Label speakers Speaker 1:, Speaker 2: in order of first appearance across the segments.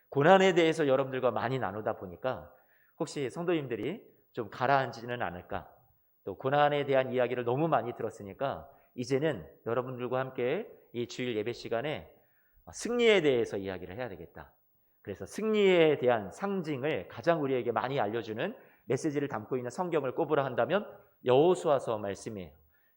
Speaker 1: 고난에 대해서 여러분들과 많이 나누다 보니까 혹시 성도님들이 좀 가라앉지는 않을까? 또 고난에 대한 이야기를 너무 많이 들었으니까 이제는 여러분들과 함께 이 주일 예배 시간에 승리에 대해서 이야기를 해야 되겠다. 그래서 승리에 대한 상징을 가장 우리에게 많이 알려주는 메시지를 담고 있는 성경을 꼽으라 한다면 여호수아서 말씀이에요.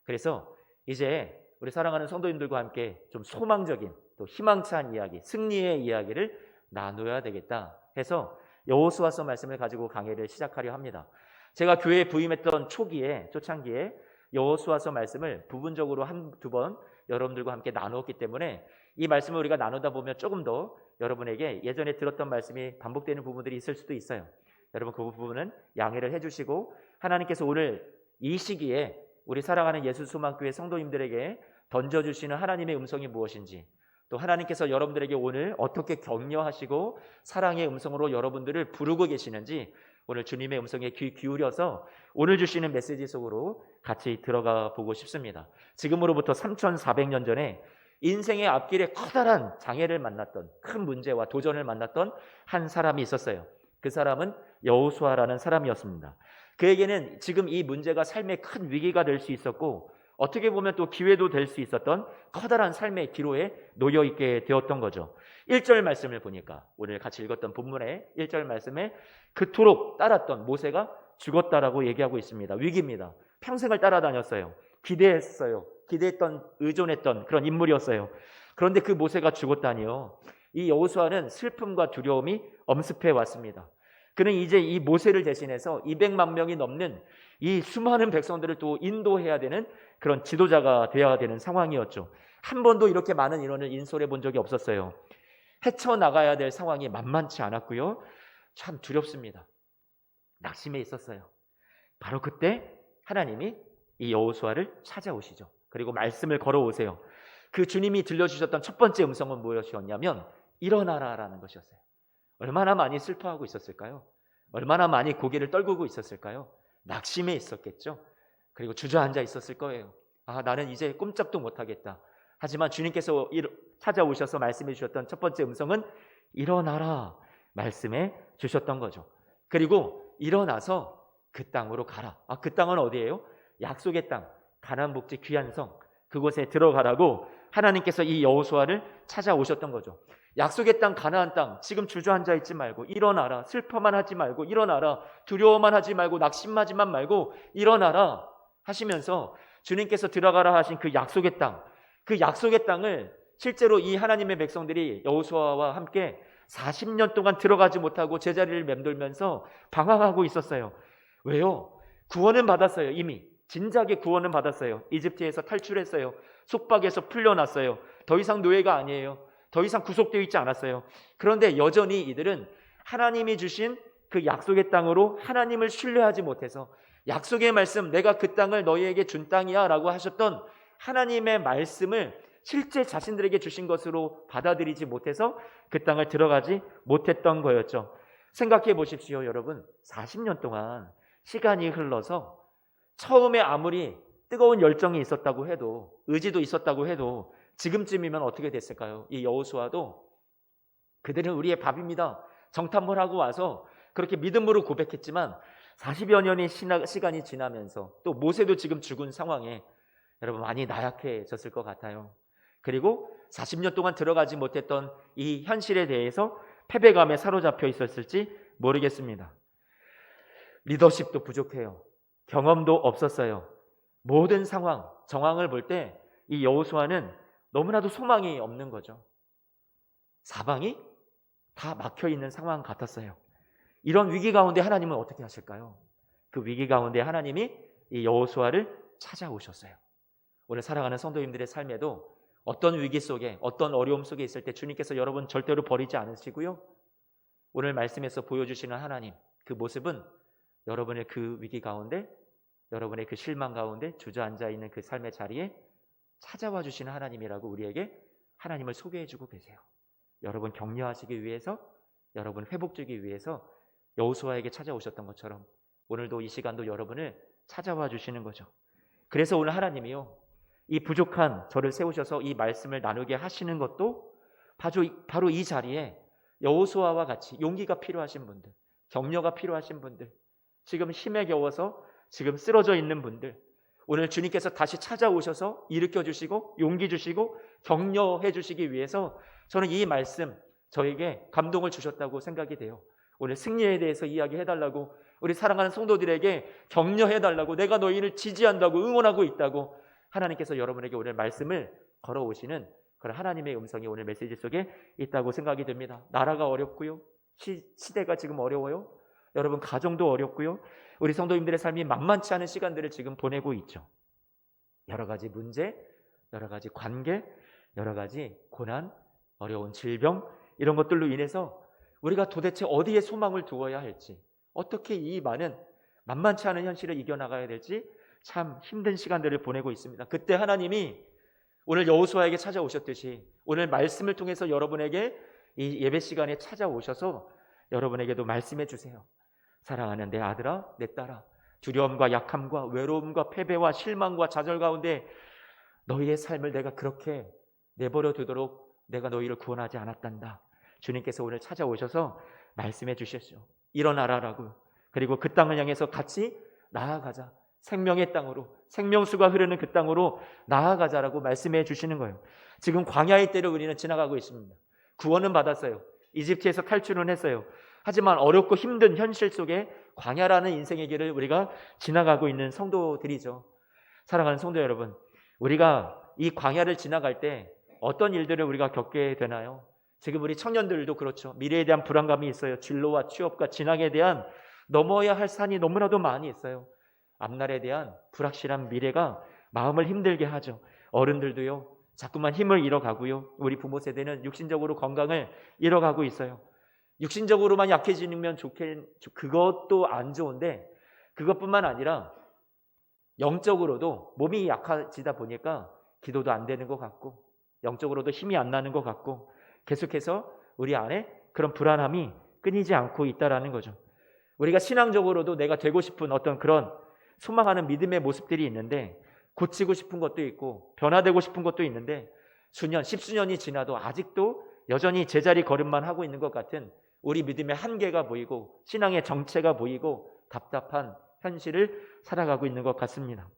Speaker 1: 그래서 이제 우리 사랑하는 성도님들과 함께 좀 소망적인 또 희망찬 이야기, 승리의 이야기를 나눠야 되겠다 해서 여호수아서 말씀을 가지고 강의를 시작하려 합니다. 제가 교회에 부임했던 초창기에 여호수아서 말씀을 부분적으로 한두 번 여러분들과 함께 나누었기 때문에 이 말씀을 우리가 나누다 보면 조금 더 여러분에게 예전에 들었던 말씀이 반복되는 부분들이 있을 수도 있어요. 여러분 그 부분은 양해를 해주시고 하나님께서 오늘 이 시기에 우리 사랑하는 예수소망교회 성도님들에게 던져주시는 하나님의 음성이 무엇인지, 또 하나님께서 여러분들에게 오늘 어떻게 격려하시고 사랑의 음성으로 여러분들을 부르고 계시는지 오늘 주님의 음성에 귀 기울여서 오늘 주시는 메시지 속으로 같이 들어가 보고 싶습니다. 지금으로부터 3,400년 전에 인생의 앞길에 커다란 장애를 만났던, 큰 문제와 도전을 만났던 한 사람이 있었어요. 그 사람은 여호수아라는 사람이었습니다. 그에게는 지금 이 문제가 삶의 큰 위기가 될 수 있었고 어떻게 보면 또 기회도 될 수 있었던 커다란 삶의 기로에 놓여있게 되었던 거죠. 1절 말씀을 보니까 오늘 같이 읽었던 본문의 1절 말씀에 그토록 따랐던 모세가 죽었다라고 얘기하고 있습니다. 위기입니다. 평생을 따라다녔어요. 기대했던, 의존했던 그런 인물이었어요. 그런데 그 모세가 죽었다니요. 이 여호수아는 슬픔과 두려움이 엄습해 왔습니다. 그는 이제 이 모세를 대신해서 200만 명이 넘는 이 수많은 백성들을 또 인도해야 되는 그런 지도자가 되어야 되는 상황이었죠. 한 번도 이렇게 많은 인원을 인솔해 본 적이 없었어요. 헤쳐나가야 될 상황이 만만치 않았고요. 참 두렵습니다. 낙심해 있었어요. 바로 그때 하나님이 이 여호수아를 찾아오시죠. 그리고 말씀을 걸어오세요. 그 주님이 들려주셨던 첫 번째 음성은 무엇이었냐면 일어나라라는 것이었어요. 얼마나 많이 슬퍼하고 있었을까요? 얼마나 많이 고개를 떨구고 있었을까요? 낙심해 있었겠죠. 그리고 주저앉아 있었을 거예요. 나는 이제 꼼짝도 못하겠다. 하지만 주님께서 찾아오셔서 말씀해 주셨던 첫 번째 음성은 일어나라 말씀해 주셨던 거죠. 그리고 일어나서 그 땅으로 가라. 그 땅은 어디예요? 약속의 땅, 가나안 복지 귀한 성, 그곳에 들어가라고 하나님께서 이 여호수아를 찾아오셨던 거죠. 약속의 땅, 가나안 땅, 지금 주저앉아 있지 말고 일어나라. 슬퍼만 하지 말고 일어나라. 두려워만 하지 말고 낙심하지만 말고 일어나라 하시면서 주님께서 들어가라 하신 그 약속의 땅, 그 약속의 땅을 실제로 이 하나님의 백성들이 여호수아와 함께 40년 동안 들어가지 못하고 제자리를 맴돌면서 방황하고 있었어요. 왜요? 구원은 받았어요. 이미 진작에 구원은 받았어요. 이집트에서 탈출했어요. 속박에서 풀려났어요. 더 이상 노예가 아니에요. 더 이상 구속되어 있지 않았어요. 그런데 여전히 이들은 하나님이 주신 그 약속의 땅으로 하나님을 신뢰하지 못해서 약속의 말씀, 내가 그 땅을 너희에게 준 땅이야 라고 하셨던 하나님의 말씀을 실제 자신들에게 주신 것으로 받아들이지 못해서 그 땅을 들어가지 못했던 거였죠. 생각해 보십시오, 여러분. 40년 동안 시간이 흘러서 처음에 아무리 뜨거운 열정이 있었다고 해도, 의지도 있었다고 해도 지금쯤이면 어떻게 됐을까요? 이 여호수아도 그들은 우리의 밥입니다. 정탐을 하고 와서 그렇게 믿음으로 고백했지만 40여 년의 시간이 지나면서 또 모세도 지금 죽은 상황에 여러분 많이 나약해졌을 것 같아요. 그리고 40년 동안 들어가지 못했던 이 현실에 대해서 패배감에 사로잡혀 있었을지 모르겠습니다. 리더십도 부족해요. 경험도 없었어요. 모든 정황을 볼 때 이 여호수아는 너무나도 소망이 없는 거죠. 사방이 다 막혀있는 상황 같았어요. 이런 위기 가운데 하나님은 어떻게 하실까요? 그 위기 가운데 하나님이 이 여호수아를 찾아오셨어요. 오늘 사랑하는 성도님들의 삶에도 어떤 위기 속에, 어떤 어려움 속에 있을 때 주님께서 여러분 절대로 버리지 않으시고요. 오늘 말씀에서 보여주시는 하나님, 그 모습은 여러분의 그 위기 가운데, 여러분의 그 실망 가운데 주저앉아 있는 그 삶의 자리에 찾아와 주시는 하나님이라고 우리에게 하나님을 소개해 주고 계세요. 여러분 격려하시기 위해서, 여러분 회복 주기 위해서 여호수아에게 찾아오셨던 것처럼 오늘도 이 시간도 여러분을 찾아와 주시는 거죠. 그래서 오늘 하나님이요, 이 부족한 저를 세우셔서 이 말씀을 나누게 하시는 것도 바로 이 자리에 여호수아와 같이 용기가 필요하신 분들, 격려가 필요하신 분들, 지금 힘에 겨워서 지금 쓰러져 있는 분들, 오늘 주님께서 다시 찾아오셔서 일으켜 주시고 용기 주시고 격려해 주시기 위해서 저는 이 말씀 저에게 감동을 주셨다고 생각이 돼요. 오늘 승리에 대해서 이야기해달라고, 우리 사랑하는 성도들에게 격려해달라고, 내가 너희를 지지한다고, 응원하고 있다고 하나님께서 여러분에게 오늘 말씀을 걸어오시는 그런 하나님의 음성이 오늘 메시지 속에 있다고 생각이 됩니다. 나라가 어렵고요, 시대가 지금 어려워요, 여러분 가정도 어렵고요, 우리 성도님들의 삶이 만만치 않은 시간들을 지금 보내고 있죠. 여러 가지 문제, 여러 가지 관계, 여러 가지 고난, 어려운 질병, 이런 것들로 인해서 우리가 도대체 어디에 소망을 두어야 할지, 어떻게 이 많은 만만치 않은 현실을 이겨나가야 될지 참 힘든 시간들을 보내고 있습니다. 그때 하나님이 오늘 여호수아에게 찾아오셨듯이 오늘 말씀을 통해서 여러분에게 이 예배 시간에 찾아오셔서 여러분에게도 말씀해 주세요. 사랑하는 내 아들아, 내 딸아, 두려움과 약함과 외로움과 패배와 실망과 좌절 가운데 너희의 삶을 내가 그렇게 내버려 두도록 내가 너희를 구원하지 않았단다. 주님께서 오늘 찾아오셔서 말씀해 주셨죠. 일어나라라고. 그리고 그 땅을 향해서 같이 나아가자. 생명의 땅으로, 생명수가 흐르는 그 땅으로 나아가자라고 말씀해 주시는 거예요. 지금 광야의 때를 우리는 지나가고 있습니다. 구원은 받았어요. 이집트에서 탈출은 했어요. 하지만 어렵고 힘든 현실 속에 광야라는 인생의 길을 우리가 지나가고 있는 성도들이죠. 사랑하는 성도 여러분, 우리가 이 광야를 지나갈 때 어떤 일들을 우리가 겪게 되나요? 지금 우리 청년들도 그렇죠. 미래에 대한 불안감이 있어요. 진로와 취업과 진학에 대한 넘어야 할 산이 너무나도 많이 있어요. 앞날에 대한 불확실한 미래가 마음을 힘들게 하죠. 어른들도요, 자꾸만 힘을 잃어가고요, 우리 부모 세대는 육신적으로 건강을 잃어가고 있어요. 육신적으로만 약해지면 그것도 안 좋은데, 그것뿐만 아니라 영적으로도 몸이 약해지다 보니까 기도도 안 되는 것 같고, 영적으로도 힘이 안 나는 것 같고, 계속해서 우리 안에 그런 불안함이 끊이지 않고 있다라는 거죠. 우리가 신앙적으로도 내가 되고 싶은 어떤 그런 소망하는 믿음의 모습들이 있는데, 고치고 싶은 것도 있고 변화되고 싶은 것도 있는데, 수년, 십수년이 지나도 아직도 여전히 제자리 걸음만 하고 있는 것 같은 우리 믿음의 한계가 보이고 신앙의 정체가 보이고 답답한 현실을 살아가고 있는 것 같습니다.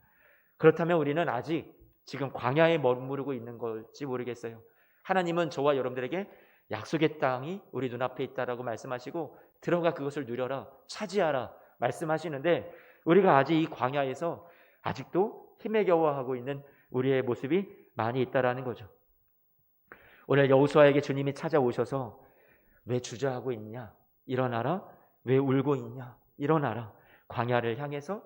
Speaker 1: 그렇다면 우리는 아직 지금 광야에 머무르고 있는 걸지 모르겠어요. 하나님은 저와 여러분들에게 약속의 땅이 우리 눈앞에 있다라고 말씀하시고 들어가 그것을 누려라, 차지하라 말씀하시는데, 우리가 아직 이 광야에서 아직도 힘에 겨워하고 있는 우리의 모습이 많이 있다라는 거죠. 오늘 여호수아에게 주님이 찾아오셔서 왜 주저하고 있냐? 일어나라. 왜 울고 있냐? 일어나라. 광야를 향해서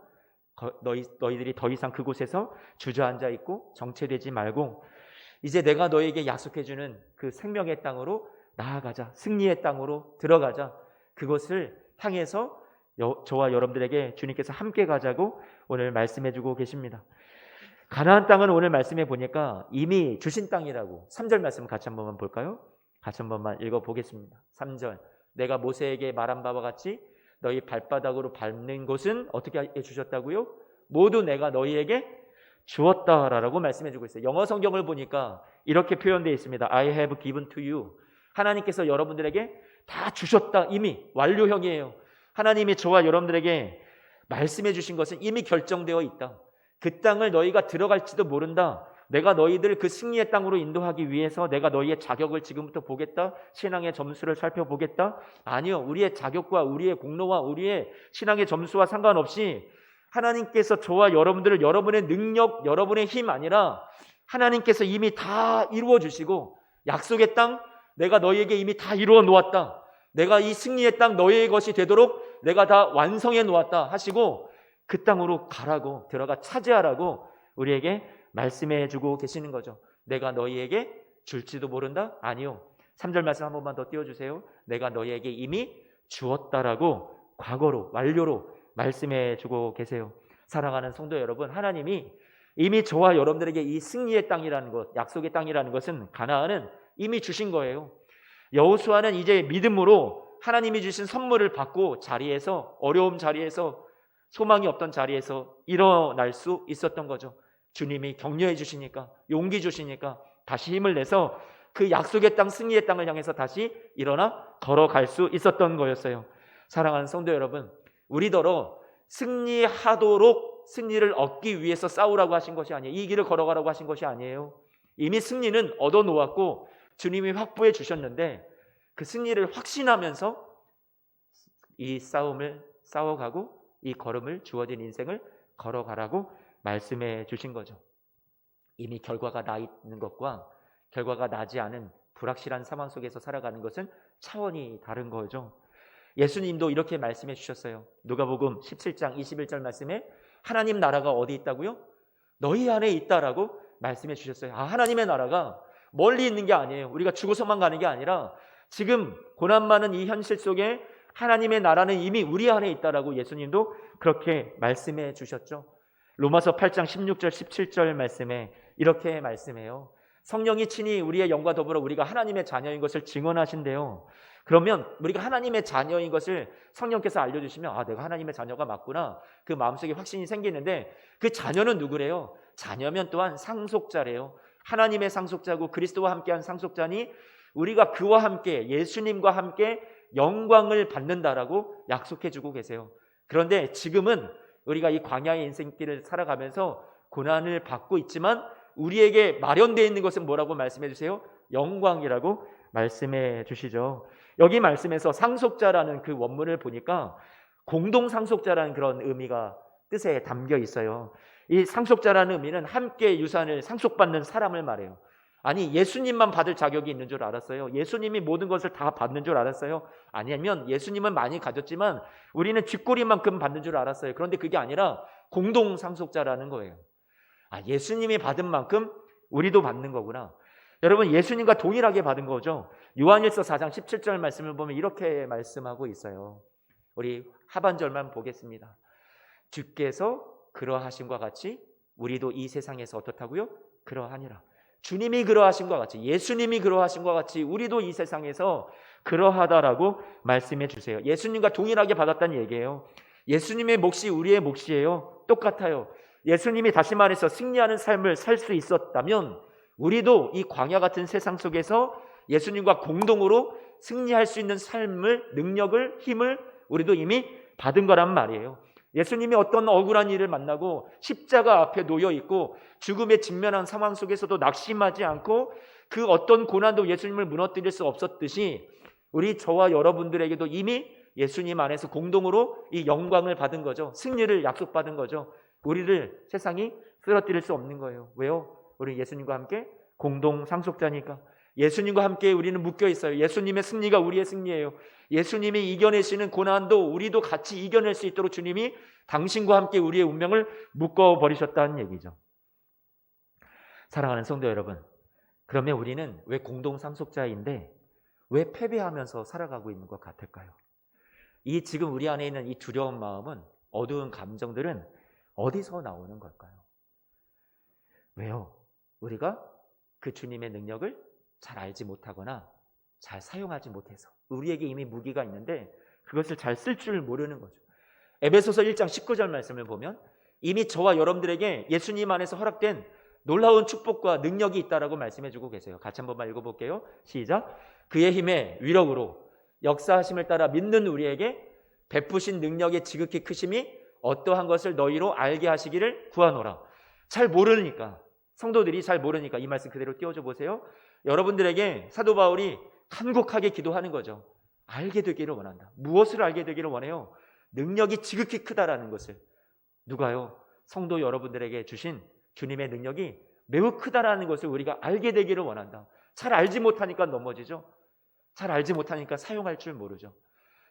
Speaker 1: 너희들이 더 이상 그곳에서 주저앉아 있고 정체되지 말고 이제 내가 너에게 약속해주는 그 생명의 땅으로 나아가자. 승리의 땅으로 들어가자. 그것을 향해서 저와 여러분들에게 주님께서 함께 가자고 오늘 말씀해주고 계십니다. 가나안 땅은 오늘 말씀해 보니까 이미 주신 땅이라고. 3절 말씀 같이 한 번만 볼까요? 같이 한 번만 읽어보겠습니다. 3절, 내가 모세에게 말한 바와 같이 너희 발바닥으로 밟는 곳은 어떻게 해주셨다고요? 모두 내가 너희에게 주었다라고 말씀해주고 있어요. 영어 성경을 보니까 이렇게 표현되어 있습니다. I have given to you. 하나님께서 여러분들에게 다 주셨다. 이미 완료형이에요. 하나님이 저와 여러분들에게 말씀해 주신 것은 이미 결정되어 있다. 그 땅을 너희가 들어갈지도 모른다. 내가 너희들 그 승리의 땅으로 인도하기 위해서 내가 너희의 자격을 지금부터 보겠다. 신앙의 점수를 살펴보겠다. 아니요. 우리의 자격과 우리의 공로와 우리의 신앙의 점수와 상관없이 하나님께서 저와 여러분들을 여러분의 능력, 여러분의 힘 아니라 하나님께서 이미 다 이루어 주시고 약속의 땅 내가 너희에게 이미 다 이루어 놓았다. 내가 이 승리의 땅 너희의 것이 되도록 내가 다 완성해 놓았다 하시고 그 땅으로 가라고, 들어가 차지하라고 우리에게 말씀해 주고 계시는 거죠. 내가 너희에게 줄지도 모른다? 아니요. 3절 말씀 한 번만 더 띄워주세요. 내가 너희에게 이미 주었다라고 과거로, 완료로 말씀해 주고 계세요. 사랑하는 성도 여러분, 하나님이 이미 저와 여러분들에게 이 승리의 땅이라는 것, 약속의 땅이라는 것은 가나안은 이미 주신 거예요. 여호수아는 이제 믿음으로 하나님이 주신 선물을 받고 자리에서, 어려움 자리에서, 소망이 없던 자리에서 일어날 수 있었던 거죠. 주님이 격려해 주시니까, 용기 주시니까 다시 힘을 내서 그 약속의 땅, 승리의 땅을 향해서 다시 일어나 걸어갈 수 있었던 거였어요. 사랑하는 성도 여러분, 우리더러 승리하도록 승리를 얻기 위해서 싸우라고 하신 것이 아니에요. 이 길을 걸어가라고 하신 것이 아니에요. 이미 승리는 얻어놓았고 주님이 확보해 주셨는데 그 승리를 확신하면서 이 싸움을 싸워가고 이 걸음을, 주어진 인생을 걸어가라고 말씀해 주신 거죠. 이미 결과가 나 있는 것과 결과가 나지 않은 불확실한 상황 속에서 살아가는 것은 차원이 다른 거죠. 예수님도 이렇게 말씀해 주셨어요. 누가복음 17장 21절 말씀에 하나님 나라가 어디 있다고요? 너희 안에 있다라고 말씀해 주셨어요. 하나님의 나라가 멀리 있는 게 아니에요. 우리가 죽어서만 가는 게 아니라 지금 고난 많은 이 현실 속에 하나님의 나라는 이미 우리 안에 있다라고 예수님도 그렇게 말씀해 주셨죠. 로마서 8장 16절 17절 말씀에 이렇게 말씀해요. 성령이 친히 우리의 영과 더불어 우리가 하나님의 자녀인 것을 증언하신대요. 그러면 우리가 하나님의 자녀인 것을 성령께서 알려주시면 내가 하나님의 자녀가 맞구나, 그 마음속에 확신이 생기는데 그 자녀는 누구래요? 자녀면 또한 상속자래요. 하나님의 상속자고 그리스도와 함께한 상속자니 우리가 그와 함께 예수님과 함께 영광을 받는다라고 약속해주고 계세요. 그런데 지금은 우리가 이 광야의 인생길을 살아가면서 고난을 받고 있지만 우리에게 마련되어 있는 것은 뭐라고 말씀해 주세요? 영광이라고 말씀해 주시죠. 여기 말씀에서 상속자라는 그 원문을 보니까 공동 상속자라는 그런 의미가 뜻에 담겨 있어요. 이 상속자라는 의미는 함께 유산을 상속받는 사람을 말해요. 아니, 예수님만 받을 자격이 있는 줄 알았어요? 예수님이 모든 것을 다 받는 줄 알았어요? 아니면 예수님은 많이 가졌지만 우리는 쥐꼬리만큼 받는 줄 알았어요? 그런데 그게 아니라 공동 상속자라는 거예요. 예수님이 받은 만큼 우리도 받는 거구나. 여러분, 예수님과 동일하게 받은 거죠. 요한일서 4장 17절 말씀을 보면 이렇게 말씀하고 있어요. 우리 하반절만 보겠습니다. 주께서 그러하심과 같이 우리도 이 세상에서 어떻다고요? 그러하니라. 주님이 그러하심과 같이, 예수님이 그러하심과 같이 우리도 이 세상에서 그러하다라고 말씀해 주세요. 예수님과 동일하게 받았다는 얘기예요. 예수님의 몫이 우리의 몫이에요. 똑같아요. 예수님이 다시 말해서 승리하는 삶을 살 수 있었다면 우리도 이 광야 같은 세상 속에서 예수님과 공동으로 승리할 수 있는 삶을, 능력을, 힘을 우리도 이미 받은 거란 말이에요. 예수님이 어떤 억울한 일을 만나고 십자가 앞에 놓여 있고 죽음에 직면한 상황 속에서도 낙심하지 않고 그 어떤 고난도 예수님을 무너뜨릴 수 없었듯이 우리 저와 여러분들에게도 이미 예수님 안에서 공동으로 이 영광을 받은 거죠. 승리를 약속받은 거죠. 우리를 세상이 쓰러뜨릴 수 없는 거예요. 왜요? 우리 예수님과 함께 공동 상속자니까. 예수님과 함께 우리는 묶여 있어요. 예수님의 승리가 우리의 승리예요. 예수님이 이겨내시는 고난도 우리도 같이 이겨낼 수 있도록 주님이 당신과 함께 우리의 운명을 묶어버리셨다는 얘기죠. 사랑하는 성도 여러분, 그러면 우리는 왜 공동 상속자인데 왜 패배하면서 살아가고 있는 것 같을까요? 이 지금 우리 안에 있는 이 두려운 마음은, 어두운 감정들은 어디서 나오는 걸까요? 왜요? 우리가 그 주님의 능력을 잘 알지 못하거나 잘 사용하지 못해서, 우리에게 이미 무기가 있는데 그것을 잘 쓸 줄 모르는 거죠. 에베소서 1장 19절 말씀을 보면 이미 저와 여러분들에게 예수님 안에서 허락된 놀라운 축복과 능력이 있다라고 말씀해주고 계세요. 같이 한 번만 읽어볼게요. 시작. 그의 힘의 위력으로 역사하심을 따라 믿는 우리에게 베푸신 능력의 지극히 크심이 어떠한 것을 너희로 알게 하시기를 구하노라. 잘 모르니까, 성도들이 잘 모르니까 이 말씀 그대로 띄워줘 보세요. 여러분들에게 사도 바울이 간곡하게 기도하는 거죠. 알게 되기를 원한다. 무엇을 알게 되기를 원해요? 능력이 지극히 크다라는 것을. 누가요? 성도 여러분들에게 주신 주님의 능력이 매우 크다라는 것을 우리가 알게 되기를 원한다. 잘 알지 못하니까 넘어지죠. 잘 알지 못하니까 사용할 줄 모르죠.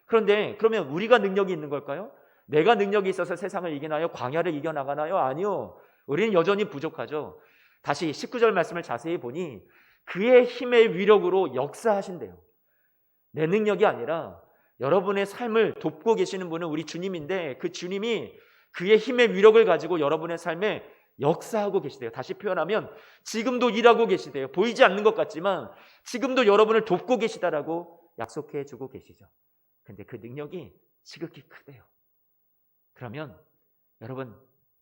Speaker 1: 그런데 그러면 우리가 능력이 있는 걸까요? 내가 능력이 있어서 세상을 이기나요? 광야를 이겨나가나요? 아니요. 우리는 여전히 부족하죠. 다시 19절 말씀을 자세히 보니 그의 힘의 위력으로 역사하신대요. 내 능력이 아니라 여러분의 삶을 돕고 계시는 분은 우리 주님인데 그 주님이 그의 힘의 위력을 가지고 여러분의 삶에 역사하고 계시대요. 다시 표현하면 지금도 일하고 계시대요. 보이지 않는 것 같지만 지금도 여러분을 돕고 계시다라고 약속해 주고 계시죠. 근데 그 능력이 지극히 크대요. 그러면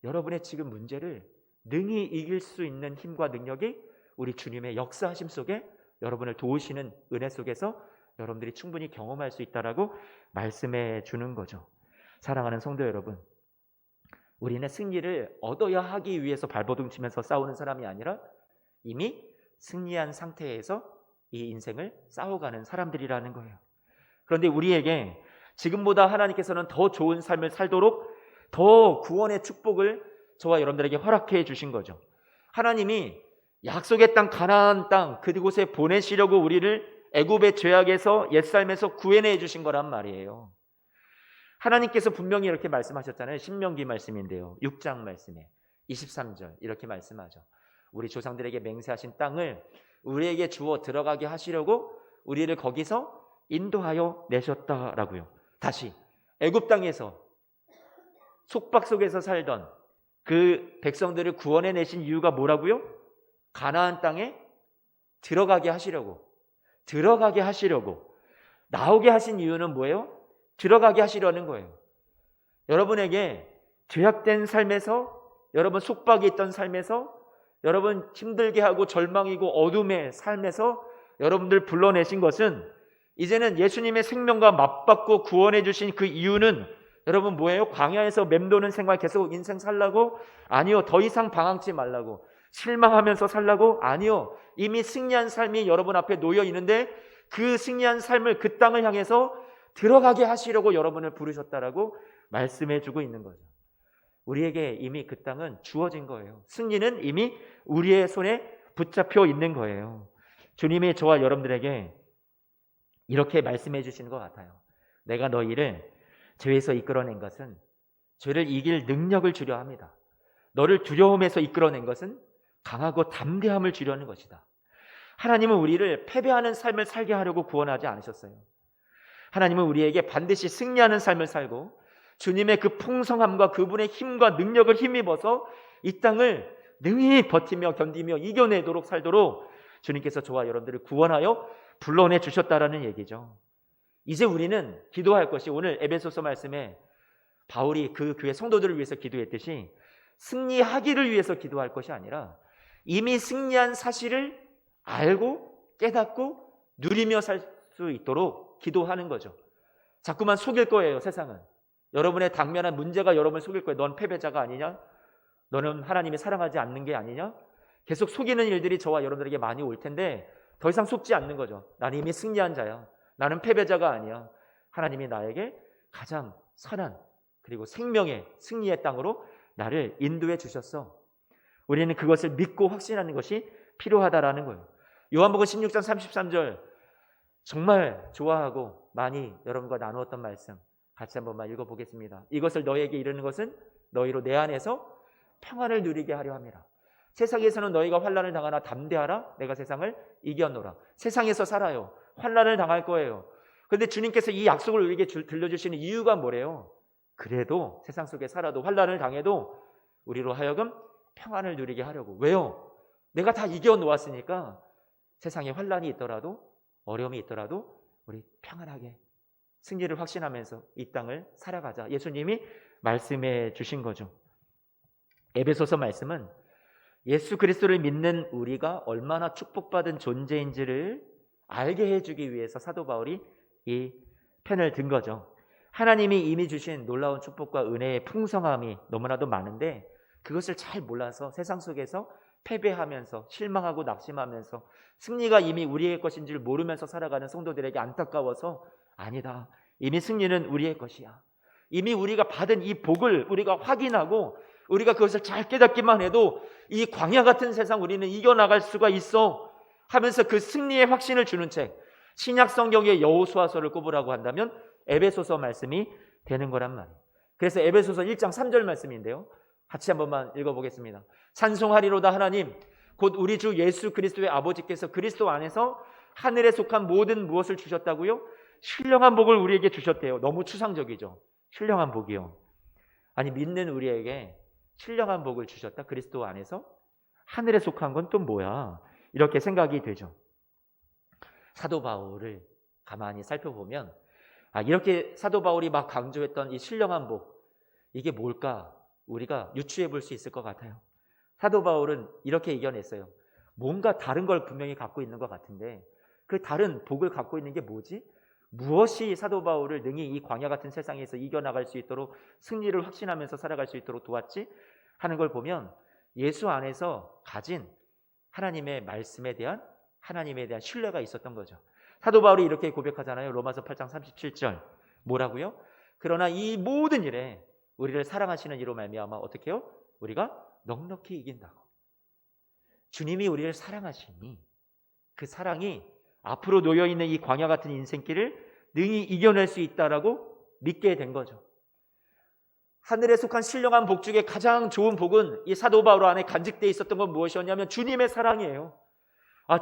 Speaker 1: 여러분의 지금 문제를 능히 이길 수 있는 힘과 능력이 우리 주님의 역사하심 속에 여러분을 도우시는 은혜 속에서 여러분들이 충분히 경험할 수 있다라고 말씀해 주는 거죠. 사랑하는 성도 여러분, 우리는 승리를 얻어야 하기 위해서 발버둥 치면서 싸우는 사람이 아니라 이미 승리한 상태에서 이 인생을 싸워가는 사람들이라는 거예요. 그런데 우리에게 지금보다 하나님께서는 더 좋은 삶을 살도록 더 구원의 축복을 저와 여러분들에게 허락해 주신 거죠. 하나님이 약속의 땅 가나안 땅 그곳에 보내시려고 우리를 애굽의 죄악에서 옛삶에서 구해내 주신 거란 말이에요. 하나님께서 분명히 이렇게 말씀하셨잖아요. 신명기 말씀인데요. 6장 말씀에 23절 이렇게 말씀하죠. 우리 조상들에게 맹세하신 땅을 우리에게 주어 들어가게 하시려고 우리를 거기서 인도하여 내셨다라고요. 다시 애굽 땅에서 속박 속에서 살던 그 백성들을 구원해 내신 이유가 뭐라고요? 가나안 땅에 들어가게 하시려고 나오게 하신 이유는 뭐예요? 들어가게 하시려는 거예요. 여러분에게 죄악된 삶에서, 여러분 속박이 있던 삶에서, 여러분 힘들게 하고 절망이고 어둠의 삶에서 여러분들 불러내신 것은 이제는 예수님의 생명과 맞받고 구원해 주신 그 이유는 여러분 뭐예요? 광야에서 맴도는 생활 계속 인생 살라고? 아니요. 더 이상 방황치 말라고. 실망하면서 살라고? 아니요. 이미 승리한 삶이 여러분 앞에 놓여 있는데 그 승리한 삶을 그 땅을 향해서 들어가게 하시려고 여러분을 부르셨다라고 말씀해 주고 있는 거죠. 우리에게 이미 그 땅은 주어진 거예요. 승리는 이미 우리의 손에 붙잡혀 있는 거예요. 주님이 저와 여러분들에게 이렇게 말씀해 주시는 것 같아요. 내가 너희를 죄에서 이끌어낸 것은 죄를 이길 능력을 주려 합니다. 너를 두려움에서 이끌어낸 것은 강하고 담대함을 주려는 것이다. 하나님은 우리를 패배하는 삶을 살게 하려고 구원하지 않으셨어요. 하나님은 우리에게 반드시 승리하는 삶을 살고 주님의 그 풍성함과 그분의 힘과 능력을 힘입어서 이 땅을 능히 버티며 견디며 이겨내도록 살도록 주님께서 저와 여러분들을 구원하여 불러내 주셨다라는 얘기죠. 이제 우리는 기도할 것이 오늘 에베소서 말씀에 바울이 그 교회 성도들을 위해서 기도했듯이 승리하기를 위해서 기도할 것이 아니라 이미 승리한 사실을 알고 깨닫고 누리며 살 수 있도록 기도하는 거죠. 자꾸만 속일 거예요. 세상은. 여러분의 당면한 문제가 여러분을 속일 거예요. 넌 패배자가 아니냐? 너는 하나님이 사랑하지 않는 게 아니냐? 계속 속이는 일들이 저와 여러분들에게 많이 올 텐데 더 이상 속지 않는 거죠. 나는 이미 승리한 자야. 나는 패배자가 아니야. 하나님이 나에게 가장 선한 그리고 생명의 승리의 땅으로 나를 인도해 주셨어. 우리는 그것을 믿고 확신하는 것이 필요하다라는 거예요. 요한복음 16장 33절 정말 좋아하고 많이 여러분과 나누었던 말씀 같이 한 번만 읽어보겠습니다. 이것을 너희에게 이르는 것은 너희로 내 안에서 평안을 누리게 하려 함이라. 세상에서는 너희가 환난을 당하나 담대하라. 내가 세상을 이겨노라. 세상에서 살아요. 환난을 당할 거예요. 그런데 주님께서 이 약속을 우리에게 들려주시는 이유가 뭐래요? 그래도 세상 속에 살아도 환난을 당해도 우리로 하여금 평안을 누리게 하려고. 왜요? 내가 다 이겨놓았으니까 세상에 환난이 있더라도 어려움이 있더라도 우리 평안하게 승리를 확신하면서 이 땅을 살아가자. 예수님이 말씀해 주신 거죠. 에베소서 말씀은 예수 그리스도를 믿는 우리가 얼마나 축복받은 존재인지를 알게 해주기 위해서 사도 바울이 이 편을 든 거죠. 하나님이 이미 주신 놀라운 축복과 은혜의 풍성함이 너무나도 많은데 그것을 잘 몰라서 세상 속에서 패배하면서 실망하고 낙심하면서 승리가 이미 우리의 것인 줄 모르면서 살아가는 성도들에게 안타까워서 아니다. 이미 승리는 우리의 것이야. 이미 우리가 받은 이 복을 우리가 확인하고 우리가 그것을 잘 깨닫기만 해도 이 광야 같은 세상 우리는 이겨나갈 수가 있어 하면서 그 승리의 확신을 주는 책 신약 성경의 여호수아서를 꼽으라고 한다면 에베소서 말씀이 되는 거란 말이에요. 그래서 에베소서 1장 3절 말씀인데요. 같이 한 번만 읽어보겠습니다. 찬송하리로다 하나님 곧 우리 주 예수 그리스도의 아버지께서 그리스도 안에서 하늘에 속한 모든 무엇을 주셨다고요? 신령한 복을 우리에게 주셨대요. 너무 추상적이죠. 신령한 복이요. 아니 믿는 우리에게 신령한 복을 주셨다. 그리스도 안에서 하늘에 속한 건 또 뭐야? 이렇게 생각이 되죠. 사도 바울을 가만히 살펴보면 이렇게 사도 바울이 막 강조했던 이 신령한 복 이게 뭘까? 우리가 유추해 볼 수 있을 것 같아요. 사도 바울은 이렇게 이겨냈어요. 뭔가 다른 걸 분명히 갖고 있는 것 같은데 그 다른 복을 갖고 있는 게 뭐지? 무엇이 사도 바울을 능히 이 광야 같은 세상에서 이겨나갈 수 있도록 승리를 확신하면서 살아갈 수 있도록 도왔지? 하는 걸 보면 예수 안에서 가진 하나님의 말씀에 대한 하나님에 대한 신뢰가 있었던 거죠. 사도 바울이 이렇게 고백하잖아요. 로마서 8장 37절. 뭐라고요? 그러나 이 모든 일에 우리를 사랑하시는 이로 말미암아 어떻게 해요? 우리가 넉넉히 이긴다고. 주님이 우리를 사랑하시니 그 사랑이 앞으로 놓여있는 이 광야 같은 인생길을 능히 이겨낼 수 있다라고 믿게 된 거죠. 하늘에 속한 신령한 복 중에 가장 좋은 복은 이 사도 바울 안에 간직되어 있었던 건 무엇이었냐면 주님의 사랑이에요.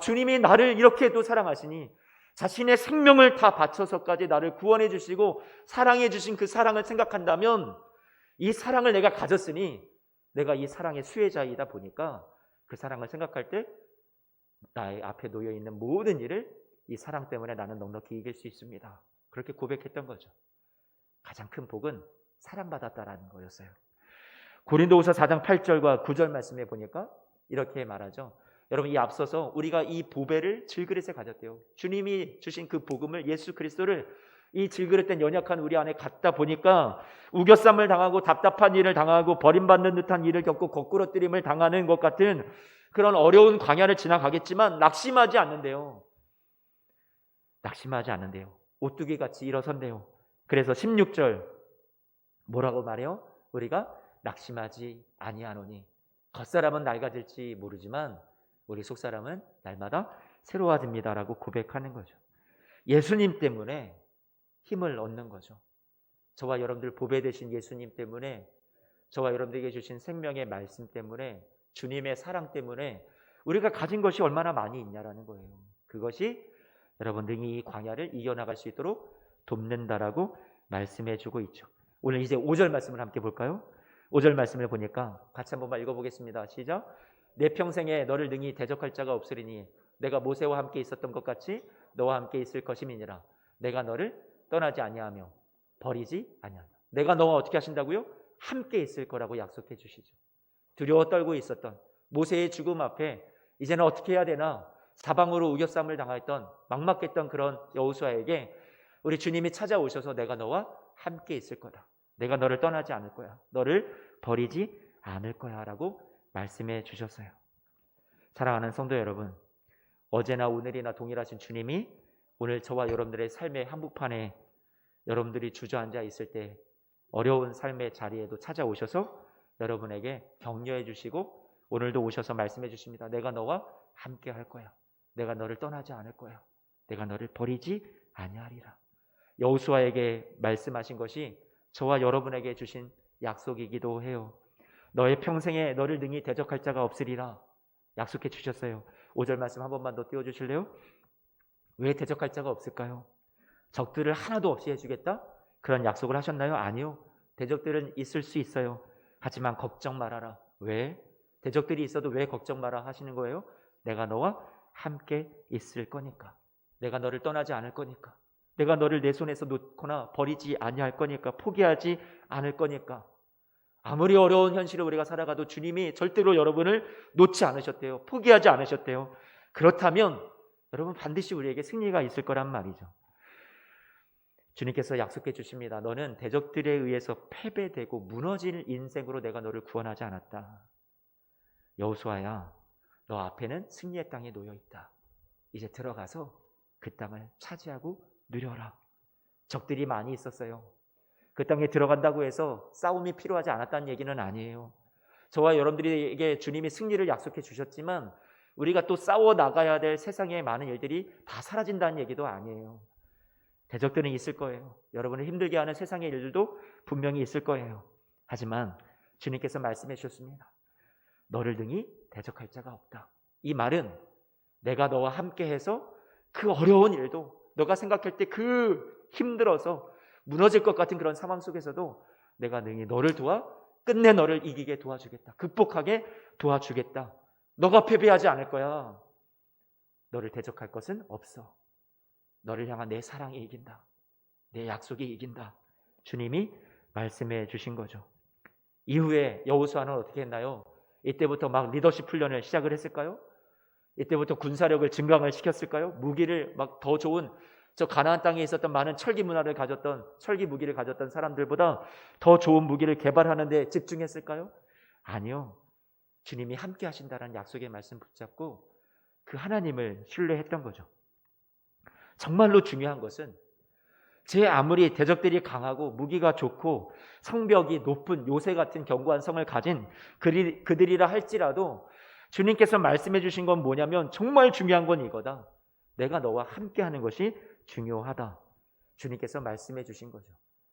Speaker 1: 주님이 나를 이렇게도 사랑하시니 자신의 생명을 다 바쳐서까지 나를 구원해 주시고 사랑해 주신 그 사랑을 생각한다면 이 사랑을 내가 가졌으니 내가 이 사랑의 수혜자이다 보니까 그 사랑을 생각할 때 나의 앞에 놓여있는 모든 일을 이 사랑 때문에 나는 넉넉히 이길 수 있습니다. 그렇게 고백했던 거죠. 가장 큰 복은 사랑받았다라는 거였어요. 고린도후서 4장 8절과 9절 말씀에 보니까 이렇게 말하죠. 여러분, 이 앞서서 우리가 이 보배를 질그릇에 가졌대요. 주님이 주신 그 복음을, 예수 그리스도를 이 질그릇된 연약한 우리 안에 갖다 보니까 우겨쌈을 당하고 답답한 일을 당하고 버림받는 듯한 일을 겪고 거꾸러뜨림을 당하는 것 같은 그런 어려운 광야를 지나가겠지만 낙심하지 않는데요. 낙심하지 않는데요. 오뚜기 같이 일어선대요. 그래서 16절 뭐라고 말해요? 우리가 낙심하지 아니하노니 겉사람은 낡아질지 모르지만 우리 속사람은 날마다 새로워집니다라고 고백하는 거죠. 예수님 때문에 힘을 얻는 거죠. 저와 여러분들 보배 되신 예수님 때문에, 저와 여러분들에게 주신 생명의 말씀 때문에, 주님의 사랑 때문에 우리가 가진 것이 얼마나 많이 있냐라는 거예요. 그것이 여러분 능히 이 광야를 이겨나갈 수 있도록 돕는다라고 말씀해주고 있죠. 오늘 이제 5절 말씀을 함께 볼까요? 5절 말씀을 보니까 같이 한번 읽어보겠습니다. 시작. 내 평생에 너를 능히 대적할 자가 없으리니 내가 모세와 함께 있었던 것 같이 너와 함께 있을 것임이니라. 내가 너를 떠나지 아니하며 버리지 아니하며. 내가 너와 어떻게 하신다고요? 함께 있을 거라고 약속해 주시죠. 두려워 떨고 있었던 모세의 죽음 앞에 이제는 어떻게 해야 되나 사방으로 우겨쌈을 당했던 막막했던 그런 여호수아에게 우리 주님이 찾아오셔서 내가 너와 함께 있을 거다. 내가 너를 떠나지 않을 거야. 너를 버리지 않을 거야 라고 말씀해 주셨어요. 사랑하는 성도 여러분, 어제나 오늘이나 동일하신 주님이 오늘 저와 여러분들의 삶의 한복판에 여러분들이 주저앉아 있을 때 어려운 삶의 자리에도 찾아오셔서 여러분에게 격려해 주시고 오늘도 오셔서 말씀해 주십니다. 내가 너와 함께 할 거야. 내가 너를 떠나지 않을 거야. 내가 너를 버리지 아니하리라. 여호수아에게 말씀하신 것이 저와 여러분에게 주신 약속이기도 해요. 너의 평생에 너를 능히 대적할 자가 없으리라 약속해 주셨어요. 5절 말씀 한 번만 더 띄워주실래요? 왜 대적할 자가 없을까요? 적들을 하나도 없이 해주겠다? 그런 약속을 하셨나요? 아니요. 대적들은 있을 수 있어요. 하지만 걱정 말아라. 왜? 대적들이 있어도 왜 걱정 마라 하시는 거예요? 내가 너와 함께 있을 거니까. 내가 너를 떠나지 않을 거니까. 내가 너를 내 손에서 놓거나 버리지 아니할 거니까. 포기하지 않을 거니까. 아무리 어려운 현실을 우리가 살아가도 주님이 절대로 여러분을 놓지 않으셨대요. 포기하지 않으셨대요. 그렇다면 여러분 반드시 우리에게 승리가 있을 거란 말이죠. 주님께서 약속해 주십니다. 너는 대적들에 의해서 패배되고 무너질 인생으로 내가 너를 구원하지 않았다. 여호수아야, 너 앞에는 승리의 땅에 놓여 있다. 이제 들어가서 그 땅을 차지하고 누려라. 적들이 많이 있었어요. 그 땅에 들어간다고 해서 싸움이 필요하지 않았다는 얘기는 아니에요. 저와 여러분들에게 주님이 승리를 약속해 주셨지만 우리가 또 싸워 나가야 될 세상의 많은 일들이 다 사라진다는 얘기도 아니에요. 대적들은 있을 거예요. 여러분을 힘들게 하는 세상의 일들도 분명히 있을 거예요. 하지만 주님께서 말씀해 주셨습니다. 너를 능히 대적할 자가 없다. 이 말은 내가 너와 함께해서 그 어려운 일도 너가 생각할 때 그 힘들어서 무너질 것 같은 그런 상황 속에서도 내가 능히 너를 도와 끝내 너를 이기게 도와주겠다. 극복하게 도와주겠다. 너가 패배하지 않을 거야. 너를 대적할 것은 없어. 너를 향한 내 사랑이 이긴다. 내 약속이 이긴다. 주님이 말씀해 주신 거죠. 이후에 여호수아는 어떻게 했나요? 이때부터 막 리더십 훈련을 시작을 했을까요? 이때부터 군사력을 증강을 시켰을까요? 무기를 막 더 좋은 저 가나안 땅에 있었던 많은 철기 문화를 가졌던 철기 무기를 가졌던 사람들보다 더 좋은 무기를 개발하는 데 집중했을까요? 아니요. 주님이 함께 하신다는 약속의 말씀 붙잡고 그 하나님을 신뢰했던 거죠. 정말로 중요한 것은 제 아무리 대적들이 강하고 무기가 좋고 성벽이 높은 요새 같은 견고한 성을 가진 그들이라 할지라도 주님께서 말씀해 주신 건 뭐냐면 정말 중요한 건 이거다. 내가 너와 함께 하는 것이 중요하다. 주님께서 말씀해 주신 거죠.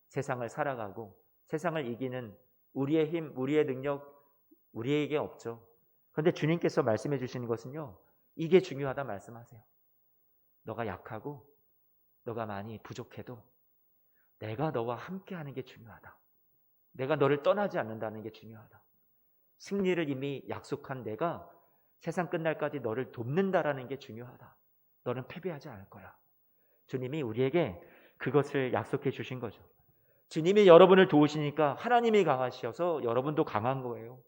Speaker 1: 세상을 살아가고 세상을 이기는 우리의 힘, 우리의 능력 우리에게 없죠. 그런데 주님께서 말씀해 주시는 것은요. 이게 중요하다 말씀하세요. 너가 약하고 너가 많이 부족해도 내가 너와 함께 하는 게 중요하다. 내가 너를 떠나지 않는다는 게 중요하다. 승리를 이미 약속한 내가 세상 끝날까지 너를 돕는다라는 게 중요하다. 너는 패배하지 않을 거야. 주님이 우리에게 그것을 약속해 주신 거죠. 주님이 여러분을 도우시니까 하나님이 강하셔서 여러분도 강한 거예요.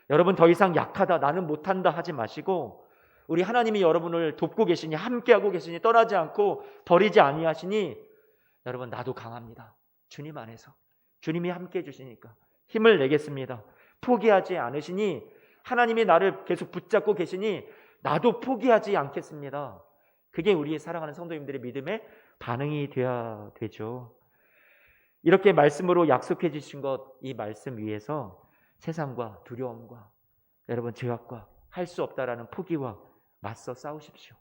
Speaker 1: 여러분 더 이상 약하다, 나는 못한다 하지 마시고 우리 하나님이 여러분을 돕고 계시니 함께하고 계시니 떠나지 않고 버리지 아니하시니 여러분 나도 강합니다. 주님 안에서 주님이 함께해 주시니까 힘을 내겠습니다. 포기하지 않으시니 하나님이 나를 계속 붙잡고 계시니 나도 포기하지 않겠습니다. 그게 우리의 사랑하는 성도님들의 믿음의 반응이 되어야 되죠. 이렇게 말씀으로 약속해 주신 것, 이 말씀 위에서 세상과 두려움과 여러분 죄악과 할 수 없다라는 포기와 맞서 싸우십시오.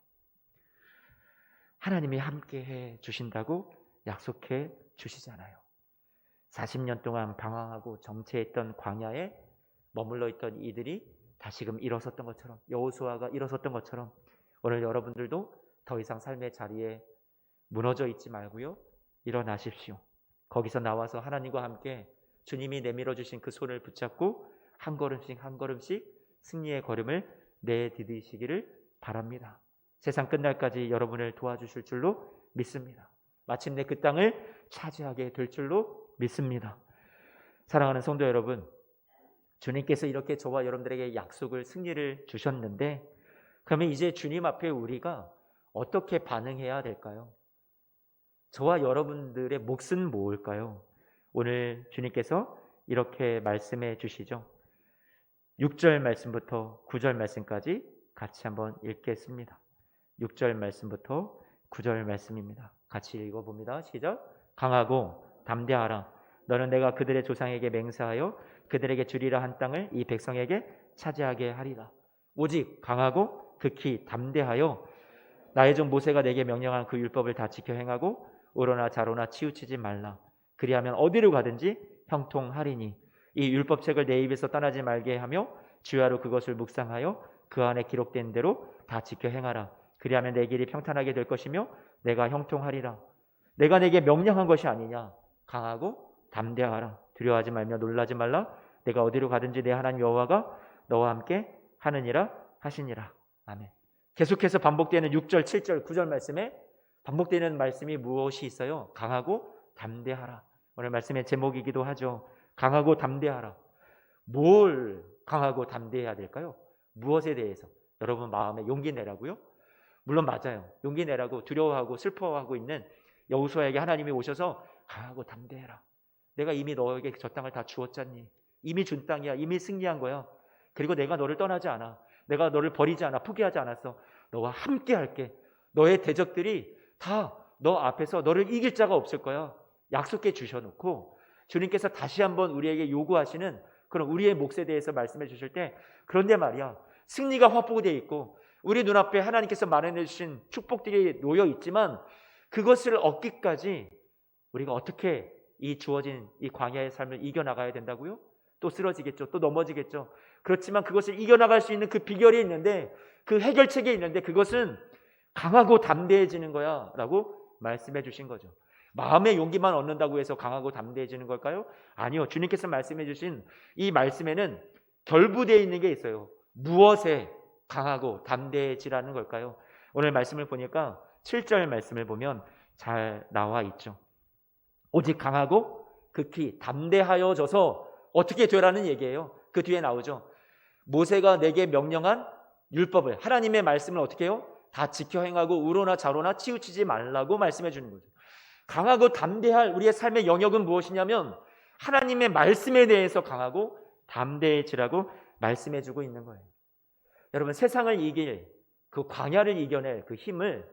Speaker 1: 하나님이 함께해 주신다고 약속해 주시잖아요. 40년 동안 방황하고 정체했던 광야에 머물러 있던 이들이 다시금 일어섰던 것처럼 여호수아가 일어섰던 것처럼 오늘 여러분들도 더 이상 삶의 자리에 무너져 있지 말고요. 일어나십시오. 거기서 나와서 하나님과 함께 주님이 내밀어 주신 그 손을 붙잡고 한 걸음씩 한 걸음씩 승리의 걸음을 내디디시기를 바랍니다. 세상 끝날까지 여러분을 도와주실 줄로 믿습니다. 마침내 그 땅을 차지하게 될 줄로 믿습니다. 사랑하는 성도 여러분, 주님께서 이렇게 저와 여러분들에게 약속을 승리를 주셨는데 그러면 이제 주님 앞에 우리가 어떻게 반응해야 될까요? 저와 여러분들의 몫은 뭘까요? 오늘 주님께서 이렇게 말씀해 주시죠. 6절 말씀부터 9절 말씀까지 같이 한번 읽겠습니다. 6절 말씀부터 9절 말씀입니다. 같이 읽어봅니다. 시작. 강하고 담대하라. 너는 내가 그들의 조상에게 맹세하여 그들에게 주리라 한 땅을 이 백성에게 차지하게 하리라. 오직 강하고 극히 담대하여 나의 종 모세가 내게 명령한 그 율법을 다 지켜 행하고 오로나 자로나 치우치지 말라. 그리하면 어디로 가든지 형통하리니 이 율법책을 내 입에서 떠나지 말게 하며 주야로 그것을 묵상하여 그 안에 기록된 대로 다 지켜 행하라. 그리하면 내 길이 평탄하게 될 것이며 내가 형통하리라. 내가 내게 명령한 것이 아니냐. 강하고 담대하라. 두려워하지 말며 놀라지 말라. 내가 어디로 가든지 내 하나님 여호와가 너와 함께 하느니라 하시니라. 아멘. 계속해서 반복되는 6절, 7절, 9절 말씀에 반복되는 말씀이 무엇이 있어요? 강하고 담대하라. 오늘 말씀의 제목이기도 하죠. 강하고 담대하라. 뭘 강하고 담대해야 될까요? 무엇에 대해서? 여러분 마음에 용기 내라고요? 물론 맞아요. 용기 내라고 두려워하고 슬퍼하고 있는 여호수아에게 하나님이 오셔서 강하고 담대해라. 내가 이미 너에게 저 땅을 다 주었잖니. 이미 준 땅이야. 이미 승리한 거야. 그리고 내가 너를 떠나지 않아. 내가 너를 버리지 않아. 포기하지 않았어. 너와 함께 할게. 너의 대적들이 다 너 앞에서 너를 이길 자가 없을 거야. 약속해 주셔놓고 주님께서 다시 한번 우리에게 요구하시는 그런 우리의 몫에 대해서 말씀해 주실 때 그런데 말이야. 승리가 확보되어 있고 우리 눈앞에 하나님께서 마련해 주신 축복들이 놓여 있지만 그것을 얻기까지 우리가 어떻게 이 주어진 이 광야의 삶을 이겨나가야 된다고요? 또 쓰러지겠죠. 또 넘어지겠죠. 그렇지만 그것을 이겨나갈 수 있는 그 비결이 있는데 그 해결책이 있는데 그것은 강하고 담대해지는 거야 라고 말씀해 주신 거죠. 마음의 용기만 얻는다고 해서 강하고 담대해지는 걸까요? 아니요. 주님께서 말씀해 주신 이 말씀에는 결부되어 있는 게 있어요. 무엇에 강하고 담대해지라는 걸까요? 오늘 말씀을 보니까 7절 말씀을 보면 잘 나와 있죠. 오직 강하고 극히 담대하여져서 어떻게 되라는 얘기예요. 그 뒤에 나오죠. 모세가 내게 명령한 율법을, 하나님의 말씀을 어떻게 해요? 다 지켜 행하고 우로나 좌로나 치우치지 말라고 말씀해 주는 거죠. 강하고 담대할 우리의 삶의 영역은 무엇이냐면 하나님의 말씀에 대해서 강하고 담대해지라고 말씀해 주고 있는 거예요. 여러분, 세상을 이길 그 광야를 이겨낼 그 힘을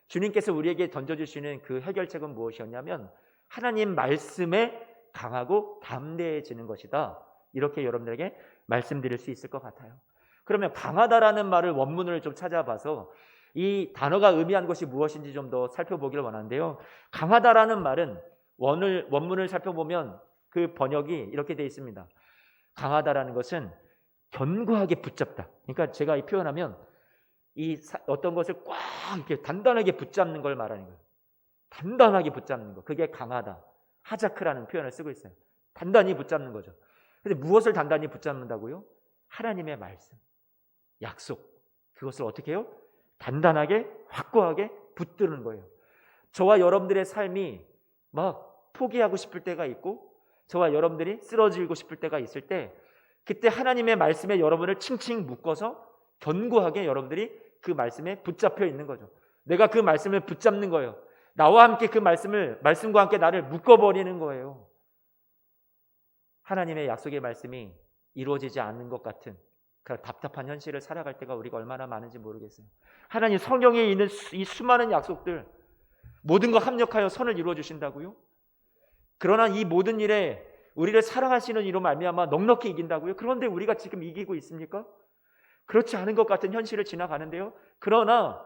Speaker 1: 주님께서 우리에게 던져주시는 그 해결책은 무엇이었냐면 하나님 말씀에 강하고 담대해지는 것이다. 이렇게 여러분들에게 말씀드릴 수 있을 것 같아요. 그러면 강하다라는 말을 원문을 좀 찾아봐서 이 단어가 의미하는 것이 무엇인지 좀 더 살펴보기를 원하는데요. 강하다라는 말은 원문을 살펴보면 그 번역이 이렇게 되어 있습니다. 강하다라는 것은 견고하게 붙잡다. 그러니까 제가 이 표현하면 어떤 것을 꽉 이렇게 단단하게 붙잡는 걸 말하는 거예요. 단단하게 붙잡는 거. 그게 강하다. 하자크라는 표현을 쓰고 있어요. 단단히 붙잡는 거죠. 근데 무엇을 단단히 붙잡는다고요? 하나님의 말씀, 약속. 그것을 어떻게 해요? 단단하게, 확고하게 붙드는 거예요. 저와 여러분들의 삶이 막 포기하고 싶을 때가 있고 저와 여러분들이 쓰러지고 싶을 때가 있을 때 그때 하나님의 말씀에 여러분을 칭칭 묶어서 견고하게 여러분들이 그 말씀에 붙잡혀 있는 거죠. 내가 그 말씀을 붙잡는 거예요. 나와 함께 그 말씀과 함께 나를 묶어버리는 거예요. 하나님의 약속의 말씀이 이루어지지 않는 것 같은 그런 답답한 현실을 살아갈 때가 우리가 얼마나 많은지 모르겠어요. 하나님 성경에 있는 이 수많은 약속들 모든 거 합력하여 선을 이루어 주신다고요? 그러나 이 모든 일에 우리를 사랑하시는 이로 말미암아 넉넉히 이긴다고요? 그런데 우리가 지금 이기고 있습니까? 그렇지 않은 것 같은 현실을 지나가는데요. 그러나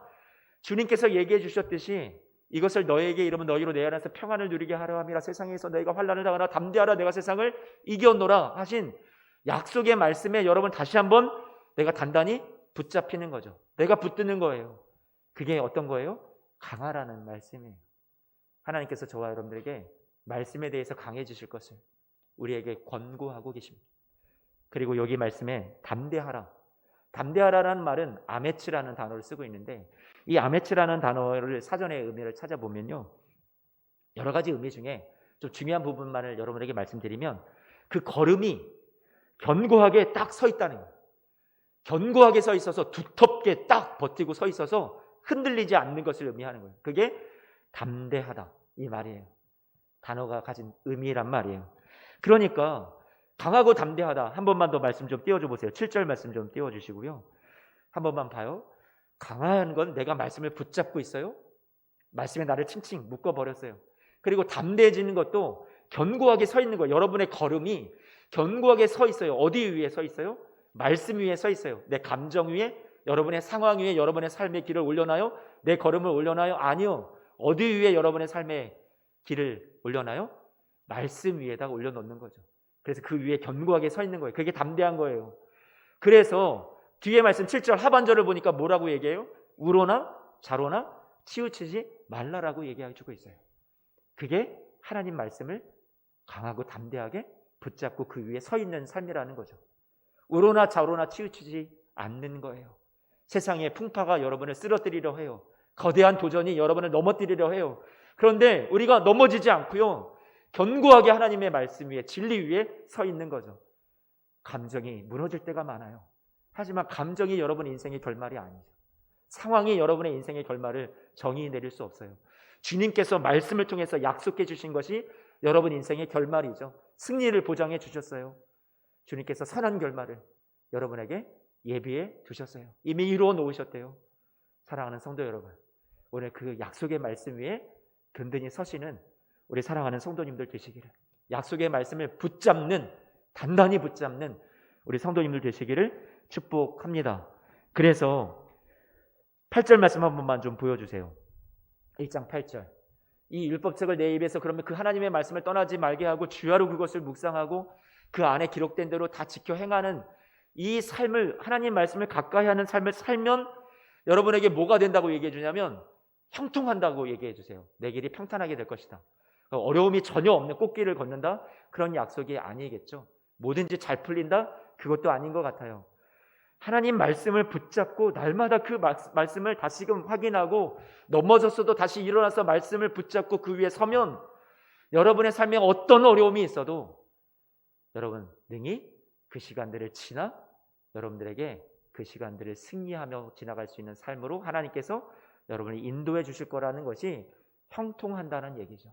Speaker 1: 주님께서 얘기해 주셨듯이 이것을 너에게 이르면 너희로 내 안에서 평안을 누리게 하려 함이라. 세상에서 너희가 환난을 당하나 담대하라. 내가 세상을 이겨노라 하신 약속의 말씀에 여러분 다시 한번 내가 단단히 붙잡히는 거죠. 내가 붙드는 거예요. 그게 어떤 거예요? 강하라는 말씀이에요. 하나님께서 저와 여러분들에게 말씀에 대해서 강해지실 것을 우리에게 권고하고 계십니다. 그리고 여기 말씀에 담대하라. 담대하라라는 말은 아메츠라는 단어를 쓰고 있는데 이 아메츠라는 단어를 사전의 의미를 찾아보면요. 여러 가지 의미 중에 좀 중요한 부분만을 여러분에게 말씀드리면 그 걸음이 견고하게 딱 서 있다는 거예요. 견고하게 서 있어서 두텁게 딱 버티고 서 있어서 흔들리지 않는 것을 의미하는 거예요. 그게 담대하다 이 말이에요. 단어가 가진 의미란 말이에요. 그러니까 강하고 담대하다. 한 번만 더 말씀 좀 띄워줘 보세요. 7절 말씀 좀 띄워주시고요. 한 번만 봐요. 강한 건 내가 말씀을 붙잡고 있어요. 말씀에 나를 칭칭 묶어버렸어요. 그리고 담대해지는 것도 견고하게 서 있는 거예요. 여러분의 걸음이 견고하게 서 있어요. 어디 위에 서 있어요? 말씀 위에 서 있어요. 내 감정 위에, 여러분의 상황 위에 여러분의 삶의 길을 올려놔요? 내 걸음을 올려놔요? 아니요. 어디 위에 여러분의 삶의 길을 올려놔요? 말씀 위에다가 올려놓는 거죠. 그래서 그 위에 견고하게 서 있는 거예요. 그게 담대한 거예요. 그래서 뒤에 말씀 7절 하반절을 보니까 뭐라고 얘기해요? 우로나 좌로나 치우치지 말라라고 얘기해 주고 있어요. 그게 하나님 말씀을 강하고 담대하게 붙잡고 그 위에 서 있는 삶이라는 거죠. 우로나 좌로나 치우치지 않는 거예요. 세상의 풍파가 여러분을 쓰러뜨리려 해요. 거대한 도전이 여러분을 넘어뜨리려 해요. 그런데 우리가 넘어지지 않고요. 견고하게 하나님의 말씀 위에 진리 위에 서 있는 거죠. 감정이 무너질 때가 많아요. 하지만 감정이 여러분 인생의 결말이 아니죠. 상황이 여러분의 인생의 결말을 정의 내릴 수 없어요. 주님께서 말씀을 통해서 약속해 주신 것이 여러분 인생의 결말이죠. 승리를 보장해 주셨어요. 주님께서 선한 결말을 여러분에게 예비해 두셨어요. 이미 이루어 놓으셨대요. 사랑하는 성도 여러분, 오늘 그 약속의 말씀 위에 든든히 서시는 우리 사랑하는 성도님들 되시기를, 약속의 말씀을 붙잡는, 단단히 붙잡는 우리 성도님들 되시기를 축복합니다. 그래서 8절 말씀 한 번만 좀 보여주세요. 1장 8절. 이 율법책을 내 입에서 그러면 그 하나님의 말씀을 떠나지 말게 하고 주야로 그것을 묵상하고 그 안에 기록된 대로 다 지켜 행하는 이 삶을, 하나님 말씀을 가까이 하는 삶을 살면 여러분에게 뭐가 된다고 얘기해 주냐면 형통한다고 얘기해 주세요. 내 길이 평탄하게 될 것이다. 어려움이 전혀 없는 꽃길을 걷는다? 그런 약속이 아니겠죠. 뭐든지 잘 풀린다? 그것도 아닌 것 같아요. 하나님 말씀을 붙잡고 날마다 그 말씀을 다시금 확인하고 넘어졌어도 다시 일어나서 말씀을 붙잡고 그 위에 서면 여러분의 삶에 어떤 어려움이 있어도 여러분 능히 그 시간들을 지나 여러분들에게 그 시간들을 승리하며 지나갈 수 있는 삶으로 하나님께서 여러분을 인도해 주실 거라는 것이 형통한다는 얘기죠.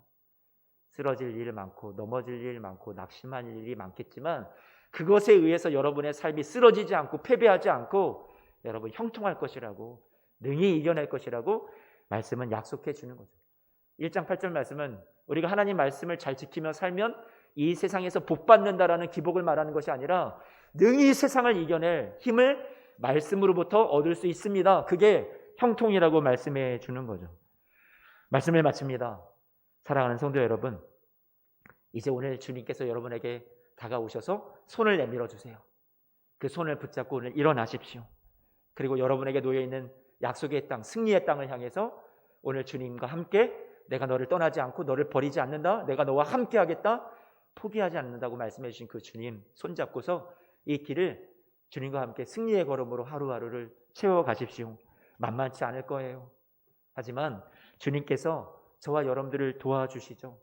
Speaker 1: 쓰러질 일 많고 넘어질 일 많고 낙심할 일이 많겠지만 그것에 의해서 여러분의 삶이 쓰러지지 않고 패배하지 않고 여러분 형통할 것이라고, 능히 이겨낼 것이라고 말씀은 약속해 주는 거죠. 1장 8절 말씀은 우리가 하나님 말씀을 잘 지키며 살면 이 세상에서 복받는다라는 기복을 말하는 것이 아니라 능히 세상을 이겨낼 힘을 말씀으로부터 얻을 수 있습니다. 그게 형통이라고 말씀해 주는 거죠. 말씀을 마칩니다. 사랑하는 성도 여러분, 이제 오늘 주님께서 여러분에게 다가오셔서 손을 내밀어 주세요. 그 손을 붙잡고 오늘 일어나십시오. 그리고 여러분에게 놓여있는 약속의 땅, 승리의 땅을 향해서 오늘 주님과 함께 내가 너를 떠나지 않고 너를 버리지 않는다, 내가 너와 함께 하겠다, 포기하지 않는다고 말씀해 주신 그 주님 손잡고서 이 길을 주님과 함께 승리의 걸음으로 하루하루를 채워가십시오. 만만치 않을 거예요. 하지만 주님께서 저와 여러분들을 도와주시죠.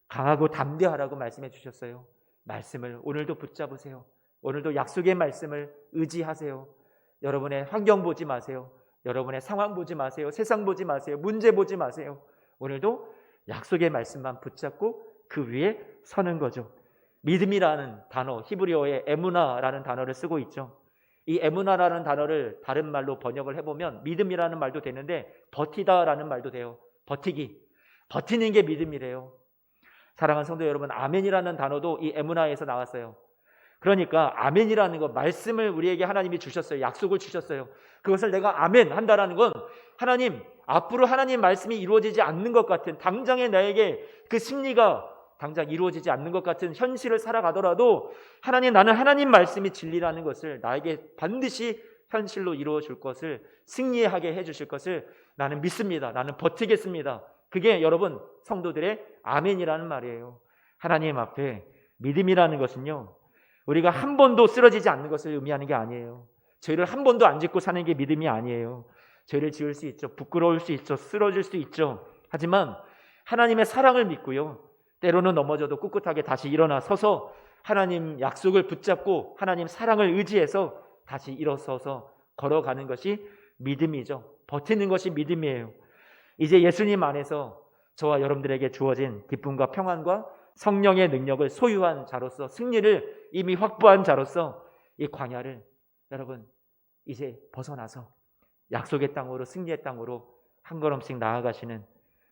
Speaker 1: 강하고 담대하라고 말씀해 주셨어요. 말씀을 오늘도 붙잡으세요. 오늘도 약속의 말씀을 의지하세요. 여러분의 환경 보지 마세요. 여러분의 상황 보지 마세요. 세상 보지 마세요. 문제 보지 마세요. 오늘도 약속의 말씀만 붙잡고 그 위에 서는 거죠. 믿음이라는 단어, 히브리어에 에무나라는 단어를 쓰고 있죠. 이 에무나라는 단어를 다른 말로 번역을 해보면 믿음이라는 말도 되는데 버티다라는 말도 돼요. 버티기. 버티는 게 믿음이래요. 사랑하는 성도 여러분, 아멘이라는 단어도 이 에무나에서 나왔어요. 그러니까 아멘이라는 거, 말씀을 우리에게 하나님이 주셨어요. 약속을 주셨어요. 그것을 내가 아멘 한다라는 건 하나님, 앞으로 하나님 말씀이 이루어지지 않는 것 같은, 당장에 나에게 그 승리가 당장 이루어지지 않는 것 같은 현실을 살아가더라도 하나님, 나는 하나님 말씀이 진리라는 것을, 나에게 반드시 현실로 이루어 줄 것을, 승리하게 해 주실 것을 나는 믿습니다. 나는 버티겠습니다. 그게 여러분 성도들의 아멘이라는 말이에요. 하나님 앞에 믿음이라는 것은요, 우리가 한 번도 쓰러지지 않는 것을 의미하는 게 아니에요. 죄를 한 번도 안 짓고 사는 게 믿음이 아니에요. 죄를 지을 수 있죠. 부끄러울 수 있죠. 쓰러질 수 있죠. 하지만 하나님의 사랑을 믿고요, 때로는 넘어져도 꿋꿋하게 다시 일어나 서서 하나님 약속을 붙잡고 하나님 사랑을 의지해서 다시 일어서서 걸어가는 것이 믿음이죠. 버티는 것이 믿음이에요. 이제 예수님 안에서 저와 여러분들에게 주어진 기쁨과 평안과 성령의 능력을 소유한 자로서, 승리를 이미 확보한 자로서 이 광야를 여러분 이제 벗어나서 약속의 땅으로, 승리의 땅으로 한 걸음씩 나아가시는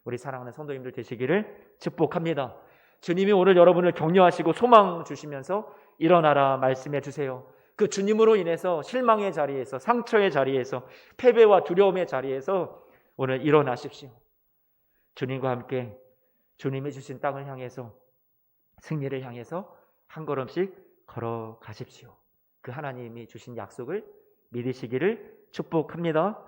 Speaker 1: 우리 사랑하는 성도님들 되시기를 축복합니다. 주님이 오늘 여러분을 격려하시고 소망 주시면서 일어나라 말씀해 주세요. 그 주님으로 인해서 실망의 자리에서, 상처의 자리에서, 패배와 두려움의 자리에서 오늘 일어나십시오. 주님과 함께 주님이 주신 땅을 향해서, 승리를 향해서 한 걸음씩 걸어가십시오. 그 하나님이 주신 약속을 믿으시기를 축복합니다.